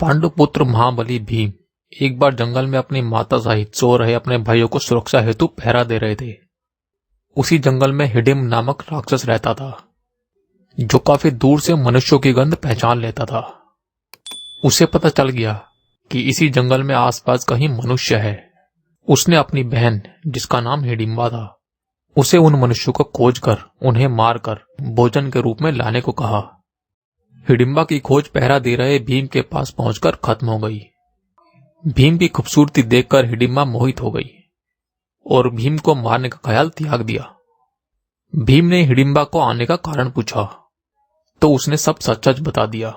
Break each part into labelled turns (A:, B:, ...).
A: पांडुपुत्र महाबली भीम एक बार जंगल में अपनी माता सहित सो रहे अपने भाइयों को सुरक्षा हेतु पहरा दे रहे थे। उसी जंगल में हिडिंब नामक राक्षस रहता था, जो काफी दूर से मनुष्यों की गंध पहचान लेता था। उसे पता चल गया कि इसी जंगल में आसपास कहीं मनुष्य है। उसने अपनी बहन, जिसका नाम हिडिंबा था, उसे उन मनुष्यों को खोजकर उन्हें मारकर भोजन के रूप में लाने को कहा। हिडिंबा की खोज पहरा दे रहे भीम के पास पहुंचकर खत्म हो गई। भीम की खूबसूरती देखकर हिडिंबा मोहित हो गई और भीम को मारने का ख्याल त्याग दिया। भीम ने हिडिंबा को आने का कारण पूछा तो उसने सब सच सच बता दिया।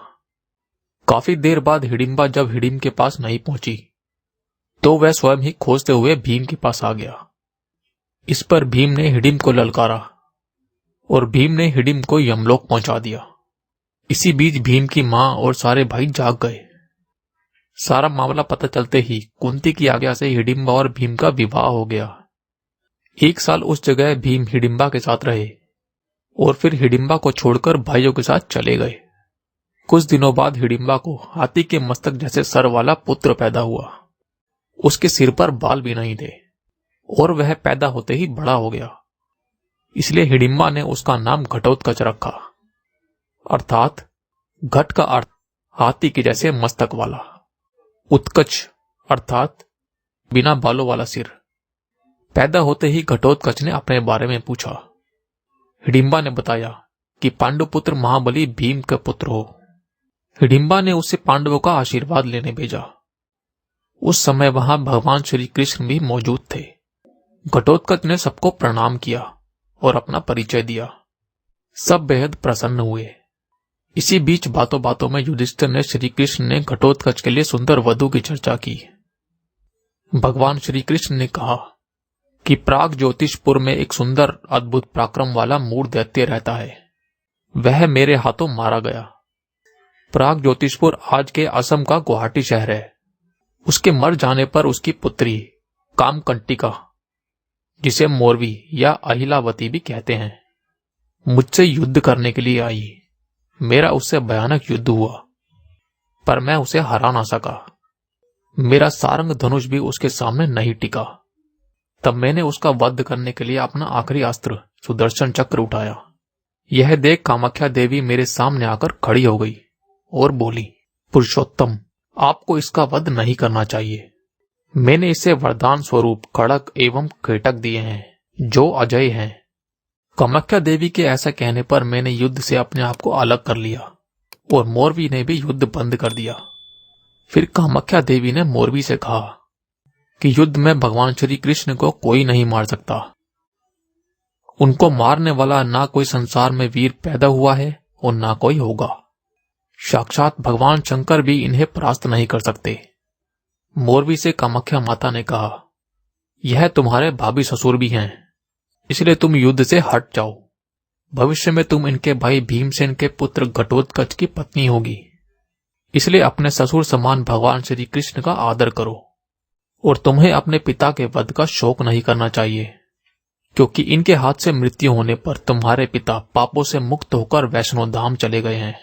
A: काफी देर बाद हिडिंबा जब हिडिंब के पास नहीं पहुंची तो वह स्वयं ही खोजते हुए भीम के पास आ गया। इस पर भीम ने हिडिंब को ललकारा और भीम ने हिडिंब को यमलोक पहुंचा दिया। इसी बीच भीम की मां और सारे भाई जाग गए। सारा मामला पता चलते ही कुंती की आज्ञा से हिडिंबा और भीम का विवाह हो गया। 1 साल उस जगह भीम हिडिंबा के साथ रहे और फिर हिडिंबा को छोड़कर भाइयों के साथ चले गए। कुछ दिनों बाद हिडिंबा को हाथी के मस्तक जैसे सर वाला पुत्र पैदा हुआ। उसके सिर पर बाल भी नहीं थे और वह पैदा होते ही बड़ा हो गया। इसलिए हिडिंबा ने उसका नाम घटोत्कच रखा, अर्थात घट का अर्थ हाथी के जैसे मस्तक वाला, उत्कच अर्थात बिना बालों वाला सिर। पैदा होते ही घटोत्कच ने अपने बारे में पूछा। हिडिंबा ने बताया कि पांडुपुत्र महाबली भीम के पुत्र हो। हिडिंबा ने उसे पांडवों का आशीर्वाद लेने भेजा। उस समय वहां भगवान श्री कृष्ण भी मौजूद थे। घटोत्कच ने सबको प्रणाम किया और अपना परिचय दिया। सब बेहद प्रसन्न हुए। इसी बीच बातों बातों में युधिष्ठिर ने श्री कृष्ण ने घटोत्कच के लिए सुंदर वधू की चर्चा की। भगवान श्री कृष्ण ने कहा कि प्राग ज्योतिषपुर में एक सुंदर अद्भुत पराक्रम वाला मूढ़ दैत्य रहता है। वह मेरे हाथों मारा गया। प्राग ज्योतिषपुर आज के असम का गुवाहाटी शहर है। उसके मर जाने पर उसकी पुत्री कामकंटिका, जिसे मोरवी या अहिलावती भी कहते हैं, मुझसे युद्ध करने के लिए आई। मेरा उससे भयानक युद्ध हुआ, पर मैं उसे हरा ना सका। मेरा सारंग धनुष भी उसके सामने नहीं टिका। तब मैंने उसका वध करने के लिए अपना आखिरी अस्त्र सुदर्शन चक्र उठाया। यह देख कामाख्या देवी मेरे सामने आकर खड़ी हो गई और बोली, पुरुषोत्तम, आपको इसका वध नहीं करना चाहिए। मैंने इसे वरदान स्वरूप खड़ग एवं केटक दिए हैं, जो अजय हैं। कामाख्या देवी के ऐसा कहने पर मैंने युद्ध से अपने आप को अलग कर लिया और मोरवी ने भी युद्ध बंद कर दिया। फिर कामाख्या देवी ने मोरवी से कहा कि युद्ध में भगवान श्री कृष्ण को कोई नहीं मार सकता। उनको मारने वाला ना कोई संसार में वीर पैदा हुआ है और ना कोई होगा। साक्षात भगवान शंकर भी इन्हें परास्त नहीं कर सकते। मोरवी से कामाख्या माता ने कहा, यह तुम्हारे भाभी ससुर भी हैं, इसलिए तुम युद्ध से हट जाओ। भविष्य में तुम इनके भाई भीमसेन के पुत्र घटोत्कच की पत्नी होगी। इसलिए अपने ससुर समान भगवान श्री कृष्ण का आदर करो और तुम्हें अपने पिता के वध का शोक नहीं करना चाहिए, क्योंकि इनके हाथ से मृत्यु होने पर तुम्हारे पिता पापों से मुक्त होकर वैष्णो धाम चले गए हैं।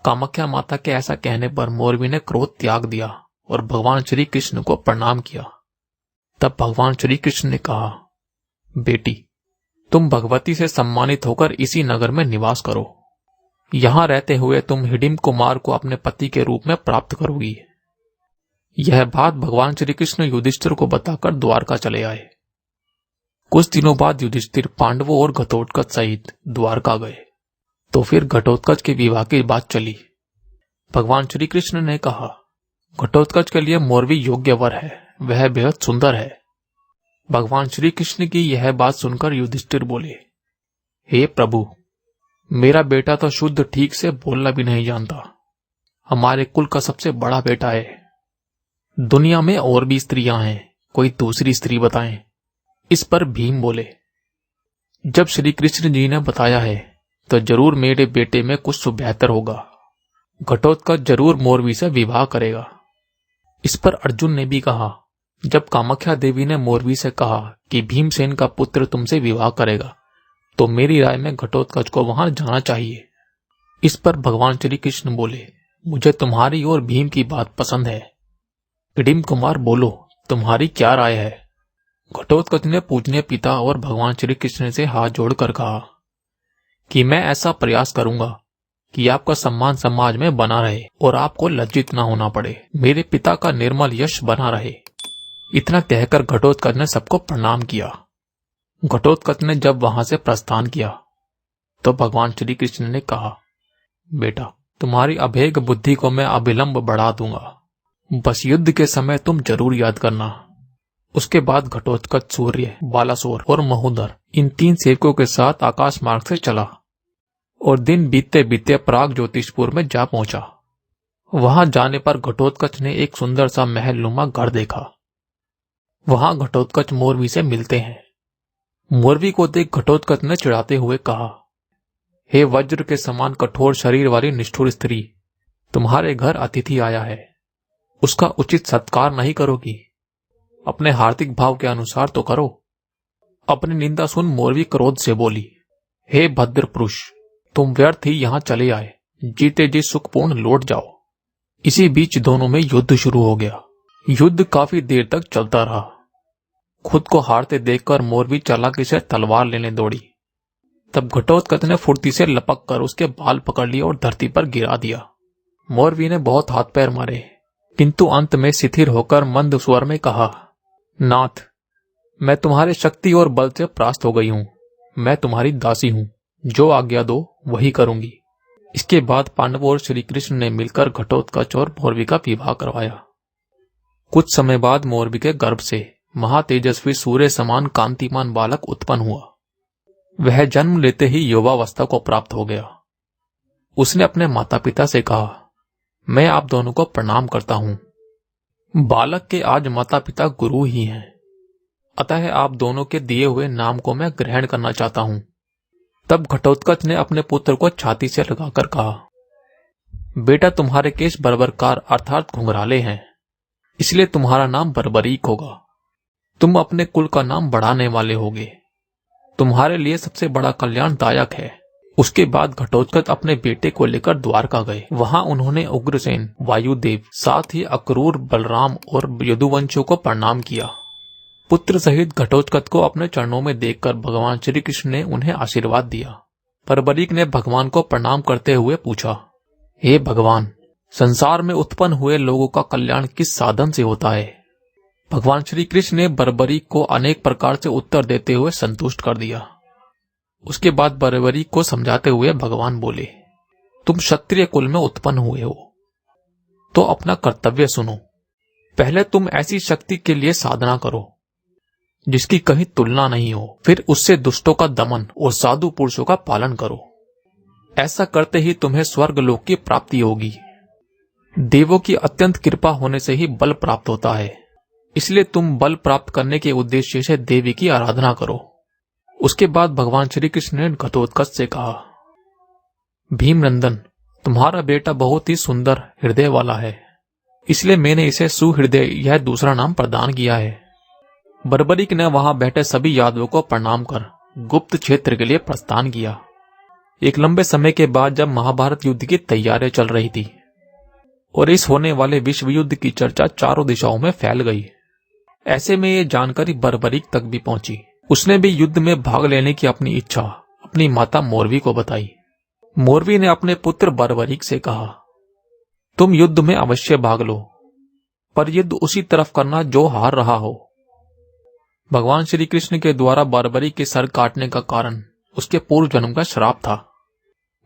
A: कामाख्या माता के ऐसा कहने पर मोरवी ने क्रोध त्याग दिया और भगवान श्री कृष्ण को प्रणाम किया। तब भगवान श्री कृष्ण ने कहा, बेटी, तुम भगवती से सम्मानित होकर इसी नगर में निवास करो। यहां रहते हुए तुम हिडिंब कुमार को अपने पति के रूप में प्राप्त करोगी। यह बात भगवान श्री कृष्ण युधिष्ठिर को बताकर द्वारका चले आए। कुछ दिनों बाद युधिष्ठिर पांडवों और घटोत्कच सहित द्वारका गए। तो फिर घटोत्कच के विवाह की बात चली। भगवान श्री कृष्ण ने कहा, घटोत्कच के लिए मोरवी योग्य वर है, वह बेहद सुंदर है। भगवान श्री कृष्ण की यह बात सुनकर युधिष्ठिर बोले, हे प्रभु, मेरा बेटा तो शुद्ध ठीक से बोलना भी नहीं जानता। हमारे कुल का सबसे बड़ा बेटा है। दुनिया में और भी स्त्रियां हैं, कोई दूसरी स्त्री बताएं। इस पर भीम बोले, जब श्री कृष्ण जी ने बताया है तो जरूर मेरे बेटे में कुछ बेहतर होगा। घटोत्कच जरूर मोरवी से विवाह करेगा। इस पर अर्जुन ने भी कहा, जब कामाख्या देवी ने मोरवी से कहा कि भीमसेन का पुत्र तुमसे विवाह करेगा, तो मेरी राय में घटोत्कच को वहां जाना चाहिए। इस पर भगवान श्री कृष्ण बोले, मुझे तुम्हारी और भीम की बात पसंद है। हिडिंब कुमार बोलो, तुम्हारी क्या राय है? घटोत्कच ने पूजनीय पिता और भगवान श्री कृष्ण से हाथ जोड़कर कहा कि मैं ऐसा प्रयास करूंगा कि आपका सम्मान समाज में बना रहे और आपको लज्जित न होना पड़े। मेरे पिता का निर्मल यश बना रहे। इतना कहकर घटोत्कच ने सबको प्रणाम किया। घटोत्कच ने जब वहां से प्रस्थान किया तो भगवान श्री कृष्ण ने कहा, बेटा, तुम्हारी अभेद बुद्धि को मैं अविलंब बढ़ा दूंगा। बस युद्ध के समय तुम जरूर याद करना। उसके बाद घटोत्कच सूर्य, बालासोर और महोदर इन 3 सेवकों के साथ आकाश मार्ग से चला और दिन बीतते बीतते प्राग ज्योतिषपुर में जा पहुंचा। वहां जाने पर घटोत्कच ने एक सुंदर सा महल नुमा घर देखा। वहां घटोत्कच मोरवी से मिलते हैं। मोरवी को देख घटोत्कच ने चिढ़ाते हुए कहा, हे वज्र के समान कठोर शरीर वाली निष्ठुर स्त्री, तुम्हारे घर अतिथि आया है, उसका उचित सत्कार नहीं करोगी? अपने हार्दिक भाव के अनुसार तो करो। अपनी निंदा सुन मोरवी क्रोध से बोली, हे भद्र पुरुष, तुम व्यर्थ ही यहां चले आए, जीते जी सुखपूर्ण लौट जाओ। इसी बीच दोनों में युद्ध शुरू हो गया। युद्ध काफी देर तक चलता रहा। खुद को हारते देखकर मोरवी चालाकी से तलवार लेने दौड़ी। तब घटोत्कच ने फुर्ती से लपक कर उसके बाल पकड़ लिए और धरती पर गिरा दिया। मोरवी ने बहुत हाथ पैर मारे, किंतु अंत में शिथिर होकर मंद स्वर में कहा, नाथ, मैं तुम्हारे शक्ति और बल से परास्त हो गई हूं। मैं तुम्हारी दासी हूं, जो आज्ञा दो वही करूंगी। इसके बाद पांडवों और श्री कृष्ण ने मिलकर घटोत्कच और मोरवी का विवाह करवाया। कुछ समय बाद मोरवी के गर्भ से महातेजस्वी सूर्य समान कांतिमान बालक उत्पन्न हुआ। वह जन्म लेते ही युवावस्था को प्राप्त हो गया। उसने अपने माता पिता से कहा, मैं आप दोनों को प्रणाम करता हूं। बालक के आज माता पिता गुरु ही हैं, अतः आप दोनों के दिए हुए नाम को मैं ग्रहण करना चाहता हूं। तब घटोत्कच ने अपने पुत्र को छाती से लगाकर कहा, बेटा, तुम्हारे केश बर्बरकार अर्थात घुंघराले हैं, इसलिए तुम्हारा नाम बर्बरीक होगा। तुम अपने कुल का नाम बढ़ाने वाले होगे। तुम्हारे लिए सबसे बड़ा कल्याण दायक है। उसके बाद घटोत्कच अपने बेटे को लेकर द्वारका गए। वहां उन्होंने उग्रसेन, वायुदेव, साथ ही अक्रूर, बलराम और यदुवंशियों को प्रणाम किया। पुत्र सहित घटोत्कच को अपने चरणों में देखकर भगवान श्री कृष्ण ने उन्हें आशीर्वाद दिया। बर्बरीक ने भगवान को प्रणाम करते हुए पूछा, हे भगवान, संसार में उत्पन्न हुए लोगों का कल्याण किस साधन से होता है? भगवान श्री कृष्ण ने बर्बरीक को अनेक प्रकार से उत्तर देते हुए संतुष्ट कर दिया। उसके बाद बर्बरीक को समझाते हुए भगवान बोले, तुम क्षत्रिय कुल में उत्पन्न हुए हो, तो अपना कर्तव्य सुनो। पहले तुम ऐसी शक्ति के लिए साधना करो जिसकी कहीं तुलना नहीं हो। फिर उससे दुष्टों का दमन और साधु पुरुषों का पालन करो। ऐसा करते ही तुम्हें स्वर्ग लोक की प्राप्ति होगी। देवों की अत्यंत कृपा होने से ही बल प्राप्त होता है, इसलिए तुम बल प्राप्त करने के उद्देश्य से देवी की आराधना करो। उसके बाद भगवान श्री कृष्ण ने घटोत्कच से कहा, भीमनंदन, तुम्हारा बेटा बहुत ही सुंदर हृदय वाला है, इसलिए मैंने इसे सुहृदय यह दूसरा नाम प्रदान किया है। बर्बरीक ने वहां बैठे सभी यादवों को प्रणाम कर गुप्त क्षेत्र के लिए प्रस्थान किया। एक लंबे समय के बाद जब महाभारत युद्ध की तैयारियां चल रही थी और इस होने वाले विश्व युद्ध की चर्चा चारों दिशाओं में फैल गई, ऐसे में ये जानकारी बर्बरीक तक भी पहुंची। उसने भी युद्ध में भाग लेने की अपनी इच्छा अपनी माता मोरवी को बताई। मोरवी ने अपने पुत्र बर्बरीक से कहा, तुम युद्ध में अवश्य भाग लो, पर युद्ध उसी तरफ करना जो हार रहा हो। भगवान श्री कृष्ण के द्वारा बर्बरीक के सर काटने का कारण उसके पूर्व जन्म का श्राप था।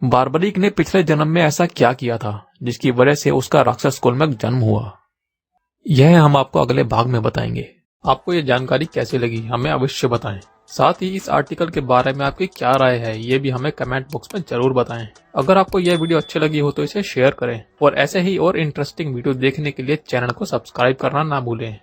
A: बर्बरीक ने पिछले जन्म में ऐसा क्या किया था जिसकी वजह से उसका राक्षस कुल में जन्म हुआ, यह हम आपको अगले भाग में बताएंगे। आपको ये जानकारी कैसी लगी हमें अवश्य बताएं। साथ ही इस आर्टिकल के बारे में आपकी क्या राय है ये भी हमें कमेंट बॉक्स में जरूर बताएं। अगर आपको यह वीडियो अच्छी लगी हो तो इसे शेयर करें और ऐसे ही और इंटरेस्टिंग वीडियो देखने के लिए चैनल को सब्सक्राइब करना ना भूलें।